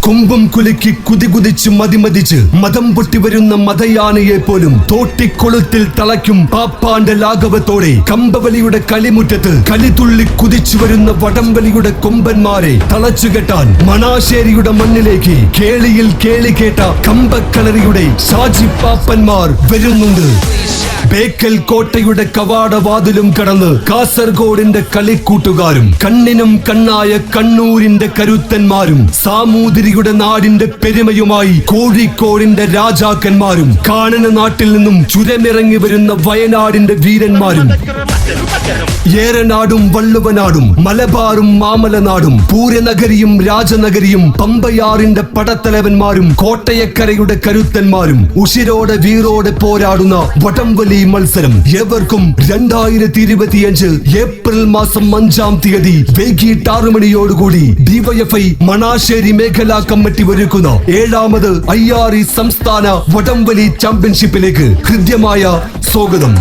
കൊമ്പും കുലുക്കി കുതികുതിച്ച് മതിമതിച്ച് മതം പൊട്ടിവരുന്ന മതയാനയെ പോലും തോട്ടിക്കൊളുത്തിൽ തളയ്ക്കും പാപ്പാന്റെ ലാഘവത്തോടെ കമ്പവലിയുടെ കളിമുറ്റത്ത് കളിതുള്ളി കുതിച്ചു വരുന്ന വടംവലിയുടെ കൊമ്പന്മാരെ തളച്ചുകെട്ടാൻ മണാശ്ശേരിയുടെ മണ്ണിലേക്ക് കേളിയിൽ കേളി കേട്ട കമ്പക്കളരിയുടെ ഷാജി പാപ്പന്മാർ വരുന്നുണ്ട്. ബേക്കൽ കോട്ടയുടെ കവാടവാതിലും കടന്ന് കാസർഗോഡിന്റെ കളിക്കൂട്ടുകാരും കണ്ണിനും കണ്ണായ കണ്ണൂരിന്റെ കരുത്തന്മാരും സാമൂതിരിയുടെ നാടിന്റെ പെരുമയുമായി കോഴിക്കോടിന്റെ രാജാക്കന്മാരും കാനന നാട്ടിൽ നിന്നും ചുരമിറങ്ങി വരുന്ന വയനാടിന്റെ വീരന്മാരും ഏറനാടും വള്ളുവനാടും മലബാറും മാമലനാടും പൂരനഗരിയും രാജനഗരിയും പമ്പയാറിന്റെ പടത്തലവന്മാരും കോട്ടയക്കരയുടെ കരുത്തന്മാരും ഉഷിരോടെ വീറോടെ പോരാടുന്ന വടംവലി മത്സരം ഏവർക്കും 2025 ഏപ്രിൽ മാസം 5-ാം തീയതി വൈകിട്ട് 6 മണിയോടുകൂടി ഡിവൈഎഫ്ഐ മണാശ്ശേരി മേഖലാ കമ്മിറ്റി ഒരുക്കുന്ന 7ാമത് IRE സംസ്ഥാന വടംവലി ചാമ്പ്യൻഷിപ്പിലേക്ക് ഹൃദ്യമായ സ്വാഗതം.